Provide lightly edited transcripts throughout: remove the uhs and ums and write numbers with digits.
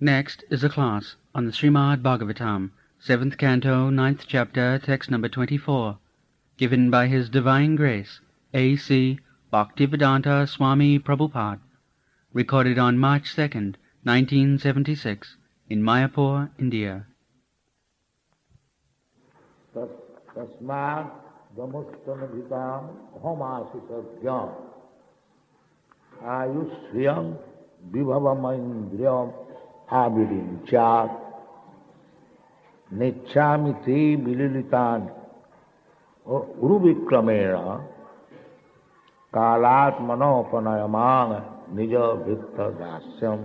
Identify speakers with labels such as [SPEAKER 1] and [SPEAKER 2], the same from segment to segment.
[SPEAKER 1] Next is a class on the Srimad Bhagavatam, 7th Canto, 9th Chapter, text number 24, given by His Divine Grace, A.C. Bhaktivedanta Swami Prabhupada, recorded on March 2nd, 1976, in Mayapur, India.
[SPEAKER 2] Tasmat Dhamustamabhitam Homasisabhyam Ayushriyam Vibhavamindriyam Avirincha Nechamiti Mililitan Uruvikramera Kalatmanopanayamang Nija Vitta Dasyam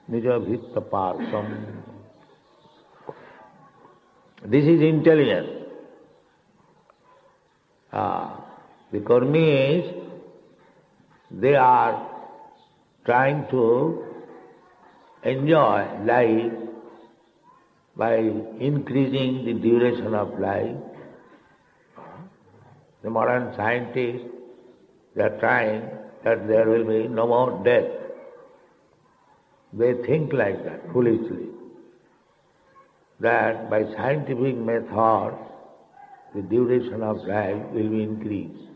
[SPEAKER 2] Nija Vitta Parsam. This is intelligence. The karmis, they are trying to enjoy life by increasing the duration of life. The modern scientists, they are trying that there will be no more death. They think like that, foolishly, that by scientific method, the duration of life will be increased.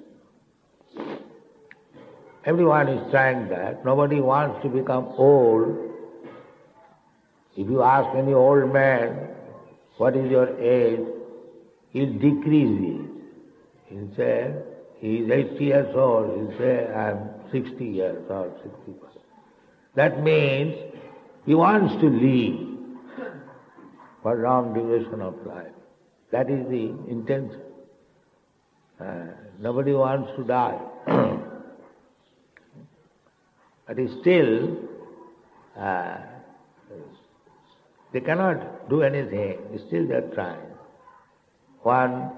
[SPEAKER 2] Everyone is trying that. Nobody wants to become old. If you ask any old man, what is your age? He'll decrease it. He'll say, he is 80 years old. He'll say, I am 60 years or 65. That means he wants to live for long duration of life. That is the intention. Nobody wants to die. But still, they cannot do anything. Still they are trying. One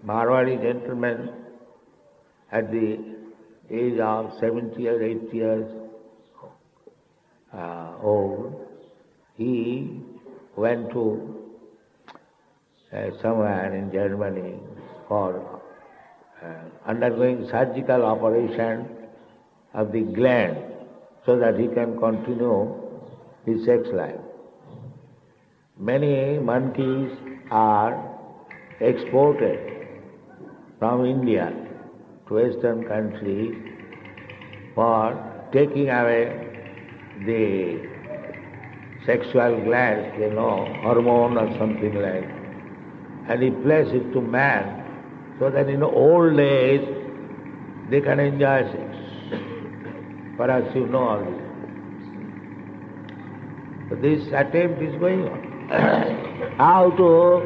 [SPEAKER 2] Marwari gentleman at the age of 70 or 80 years old, he went to somewhere in Germany for undergoing surgical operation of the gland so that he can continue his sex life. Many monkeys are exported from India to Western countries for taking away the sexual glands, hormone or something like, and he places it to man so that in old age they can enjoy sex. Perhaps you know all this. So this attempt is going on. How to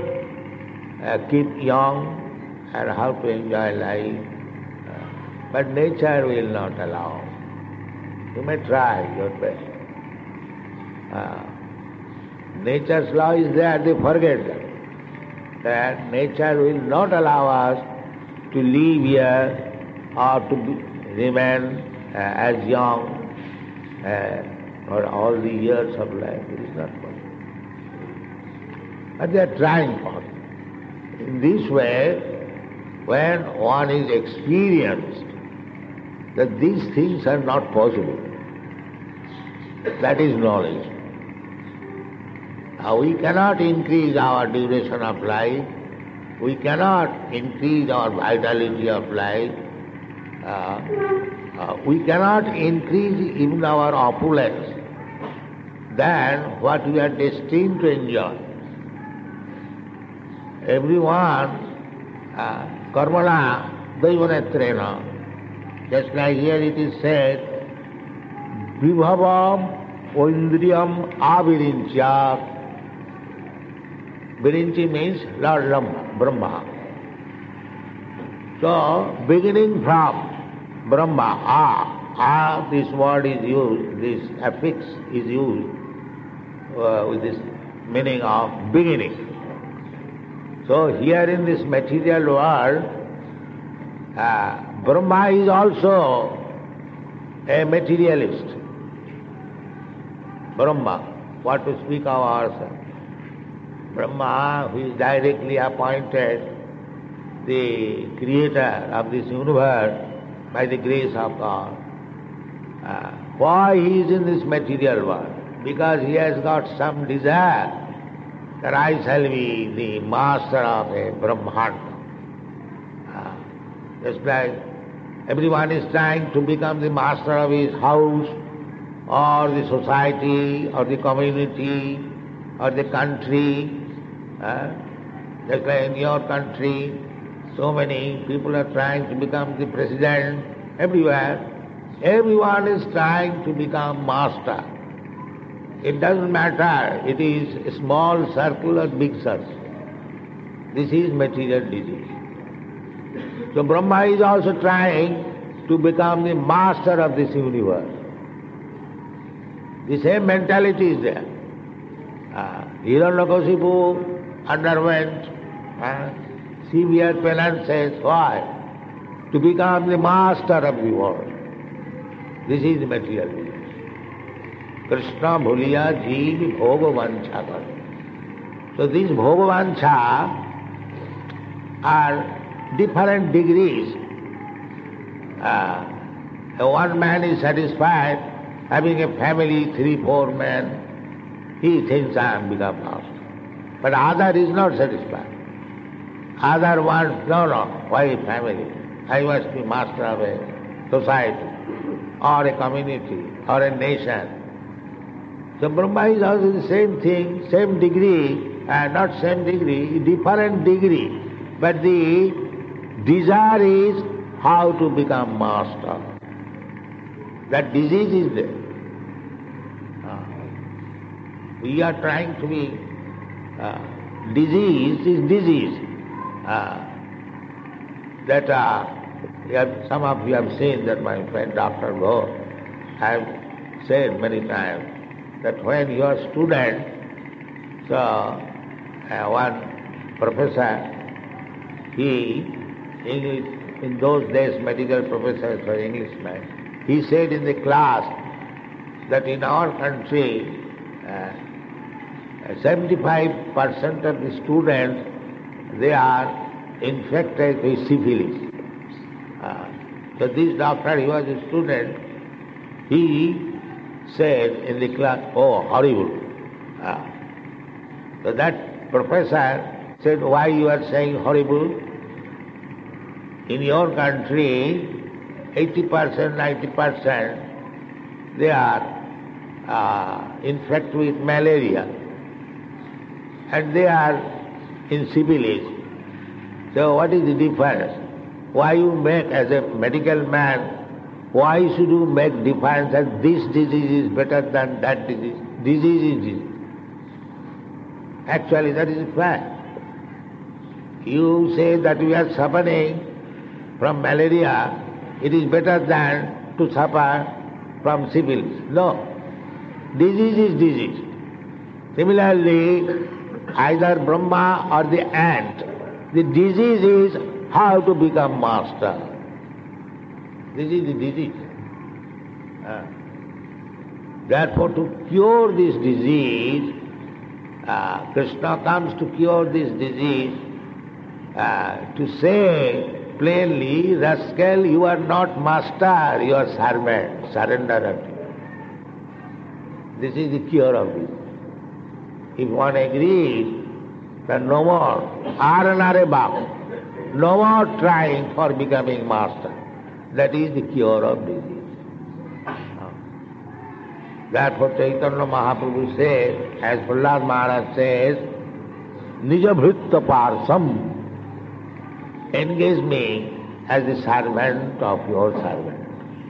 [SPEAKER 2] keep young and how to enjoy life. But nature will not allow. You may try your best. Nature's law is there, they forget that nature will not allow us to live here or to remain as young for all the years of life. It is not possible. But they are trying for it. In this way, when one is experienced that these things are not possible, that is knowledge. Now we cannot increase our duration of life, we cannot increase our vitality of life, we cannot increase even our opulence than what we are destined to enjoy. Everyone, karmana daivanetrena, just like here it is said, vibhavam oindriyam avirincha. Virinchi means Lord Brahma. So, beginning from Brahma, this word is used, this affix is used with this meaning of beginning. So here in this material world, Brahma is also a materialist. Brahma, what to speak of ourselves. Brahma, who is directly appointed the creator of this universe by the grace of God. Why he is in this material world? because he has got some desire that I shall be the master of a Brahmanda. Just like everyone is trying to become the master of his house, or the society, or the community, or the country. Just like in your country, so many people are trying to become the president everywhere. Everyone is trying to become master. It doesn't matter, it is a small circle or big circle. This is material disease. So Brahma is also trying to become the master of this universe. The same mentality is there. Hiranyakasipu underwent severe penances. Why? To become the master of the world. This is the material disease. Krishna bhuliya jeev bhogavansha kar. So these bhogavansha are different degrees. One man is satisfied having a family, 3-4 men, he thinks I am become master. But other is not satisfied. Other wants, no, why family? I must be master of a society, or a community, or a nation. So Brahma is also the same thing, same degree, not same degree, different degree. But the desire is how to become master. That disease is there. We are trying to be, disease is disease. Some of you have seen that my friend Dr. Ghosh have said many times that when you are student, so one professor, in those days medical professors were Englishmen, he said in the class that in our country 75% of the students, they are infected with syphilis. So this doctor, he was a student, he said in the class, oh, horrible. So that professor said, why you are saying horrible? In your country, 80%, 90%, they are infected with malaria, and they are in syphilis. So what is the difference? Why you make, as a medical man, why should you make difference that this disease is better than that disease? Disease is disease. Actually, that is a fact. You say that we are suffering from malaria, it is better than to suffer from syphilis. No. Disease is disease. Similarly, either Brahma or the ant, the disease is how to become master. This is the disease. Therefore, to cure this disease, Krishna comes to cure this disease, to say plainly, rascal, you are not master, you are servant, surrender unto me. This is the cure of this. If one agrees, then no more, aranare bhava, no more trying for becoming master. That is the cure of disease. Therefore Chaitanya Mahaprabhu says, as Prahlad Maharaj says, Nija Bhritta Parsam, engage me as the servant of your servant.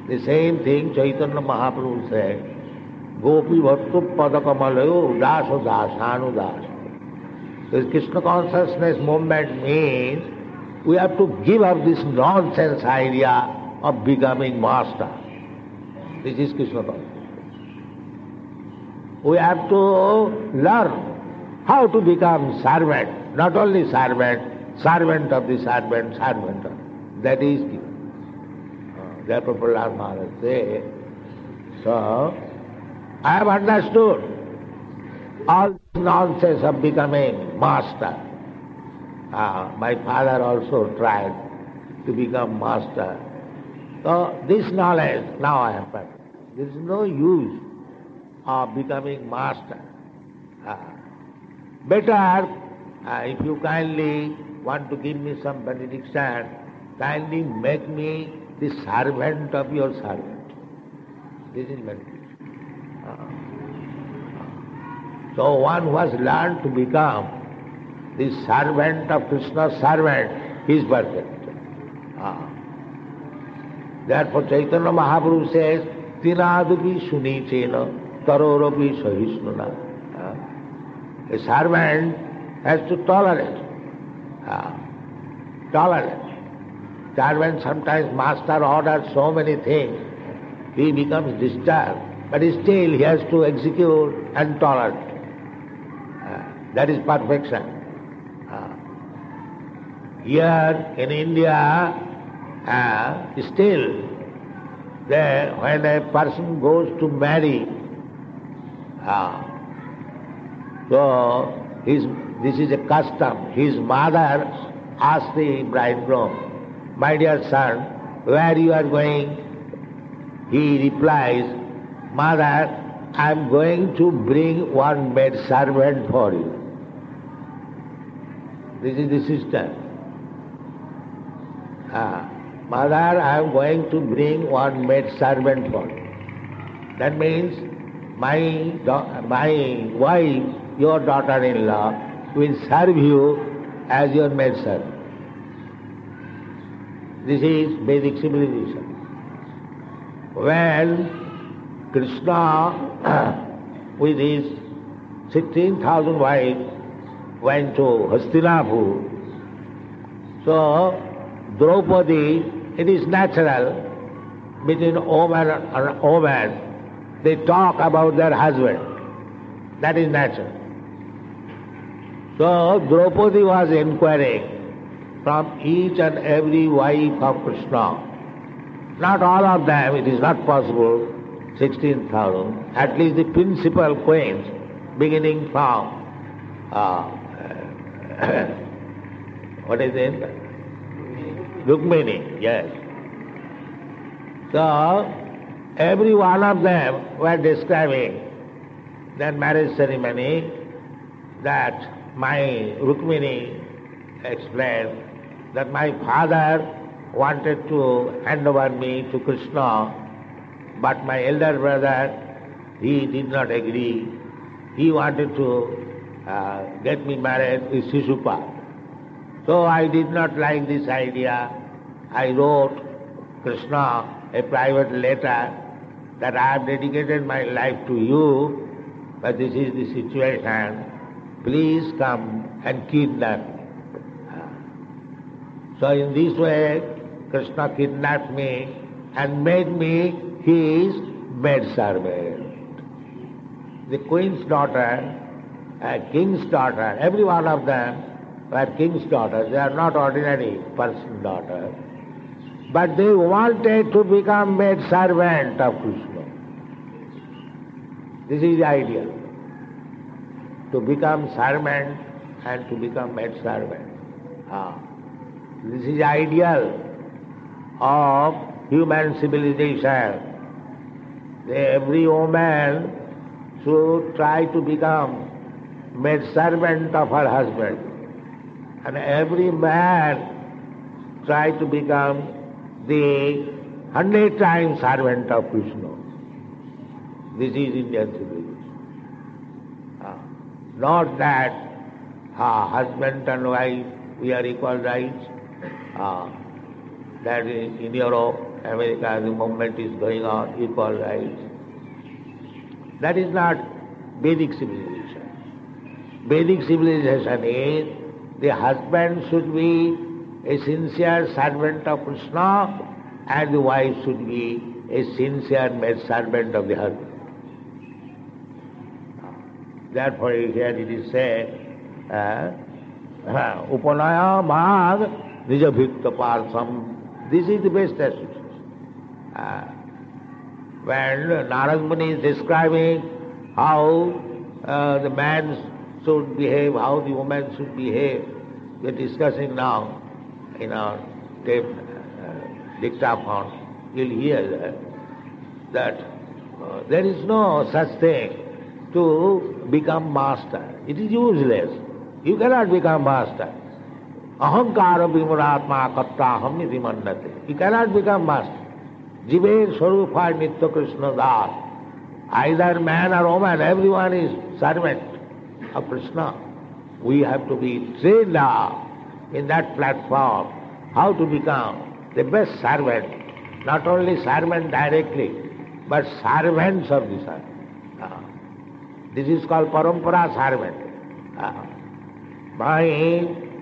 [SPEAKER 2] The same thing Chaitanya Mahaprabhu said, Gopi Bhattu Padakamalayo Daso Dasanu Daso. This Krishna consciousness movement means we have to give up this nonsense idea of becoming master. This is Krishna consciousness. We have to learn how to become servant, not only servant, servant of the servant, servant of. That is the. Therefore Prahlad Maharaj says, so I have understood all this nonsense of becoming master. My father also tried to become master. So this knowledge, now I have got. There is no use of becoming master. Better, if you kindly want to give me some benediction, kindly make me the servant of your servant. This is meditation. So one who has learned to become the servant of Krishna's servant, he is perfect. Therefore Chaitanya Mahaprabhu says, Tinadupi sunichena taroropi sahisnuna. A servant has to tolerate. Servant sometimes master orders so many things, he becomes disturbed, but still he has to execute and tolerate. That is perfection. Here in India, still, when a person goes to marry, so this is a custom. His mother asks the bridegroom, "My dear son, where you are going?" He replies, "Mother, I am going to bring one maid servant for you." This is the system. Mother, I am going to bring one maid servant for you. That means my wife, your daughter-in-law, will serve you as your maid servant. This is Vedic civilization. When Krishna, with his 16,000 wives, went to Hastinapur, so Draupadi, it is natural, between woman and woman, they talk about their husband. That is natural. So Draupadi was inquiring from each and every wife of Krishna. Not all of them, it is not possible, 16,000, at least the principal queens, beginning from, what is it? Rukmini, yes. So, every one of them were describing that marriage ceremony, that my Rukmini explained that my father wanted to hand over me to Krishna, but my elder brother, he did not agree. He wanted to get me married with Shishupal. So I did not like this idea. I wrote Krishna a private letter that I have dedicated my life to you, but this is the situation. Please come and kidnap me. So in this way, Krishna kidnapped me and made me his maidservant. The queen's daughter, king's daughter, every one of them were king's daughters. They are not ordinary person's daughters. But they wanted to become maidservant of Krishna. This is the idea. To become servant and to become maidservant. This is the ideal of human civilization. Every woman should try to become maidservant of her husband. And every man try to become the 100 times servant of Krishna. This is Indian civilization. Not that husband and wife, we are equal rights. That in Europe, America, the movement is going on, equal rights. That is not Vedic civilization. Vedic civilization is the husband should be a sincere servant of Krishna and the wife should be a sincere maid-servant of the husband. Therefore here it is said, Upanaya mag nijabhikta parsam. This is the best association. When Narad Muni is describing how the man should behave, how the woman should behave, we are discussing now in our tape dictaphone. You'll hear that There is no such thing to become master. It is useless. You cannot become master. Ahankara vimuratma kattaham iti mannate. You cannot become master. Jive Swarupa Nitya Krishna Das. Either man or woman, everyone is servant of Krishna. We have to be trained now in that platform how to become the best servant. Not only servant directly, but servants of the servant. This is called parampara servant. My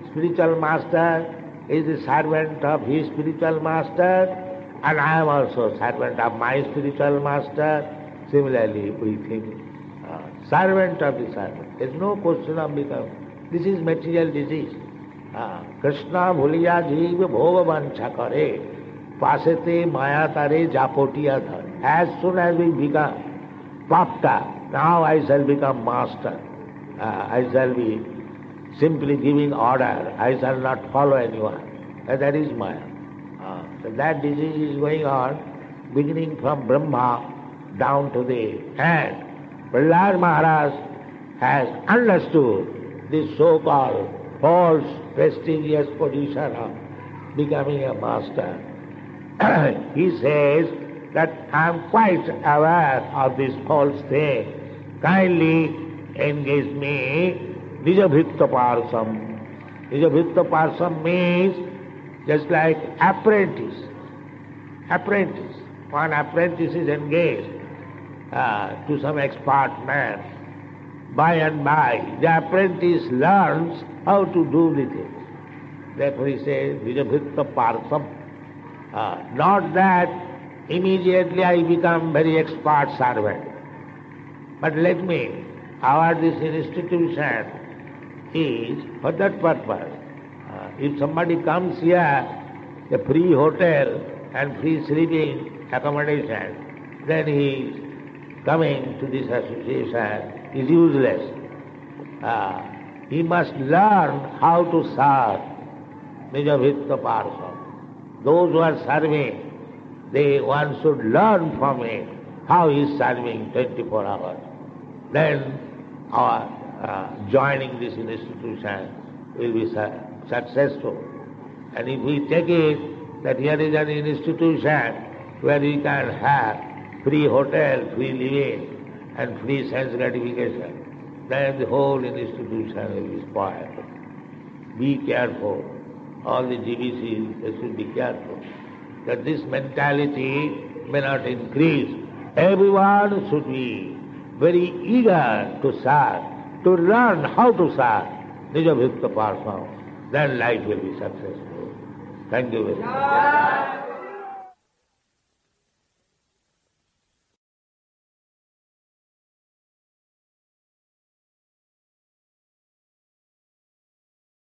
[SPEAKER 2] spiritual master is the servant of his spiritual master, and I am also servant of my spiritual master. Similarly, we think servant of the servant. There is no question of becoming. This is material disease. Krishna bhuliya jeev bhova vancha kare, pasete maya tare japotiya dhar. As soon as we become papta, now I shall become master. I shall be simply giving order. I shall not follow anyone. That is Maya. So that disease is going on, beginning from Brahma down to the end. Prahlad Maharaj has understood this so-called false, prestigious position of becoming a master. He says that I am quite aware of this false thing. Kindly engage me Nijabhikta Parsam. Nijabhikta Parsam means just like apprentice. Apprentice. One apprentice is engaged to some expert man. By and by, the apprentice learns how to do the thing. Therefore he says, Nijabhikta Parsam. Not that immediately I become very expert servant. But let me, our this institution is for that purpose. If somebody comes here, a free hotel and free sleeping accommodation, then he is coming to this association is useless. He must learn how to serve. Nijabhikta Parsam. Those who are serving, one should learn from him how he is serving 24 hours. Then our joining this institution will be successful. And if we take it that here is an institution where we can have free hotel, free living, and free sense gratification, then the whole institution will be spoiled. Be careful. All the GBCs, they should be careful that this mentality may not increase. Everyone should be very eager to serve, to learn how to serve. Nijabhikta Parsam. Then life will be successful. Thank you very much.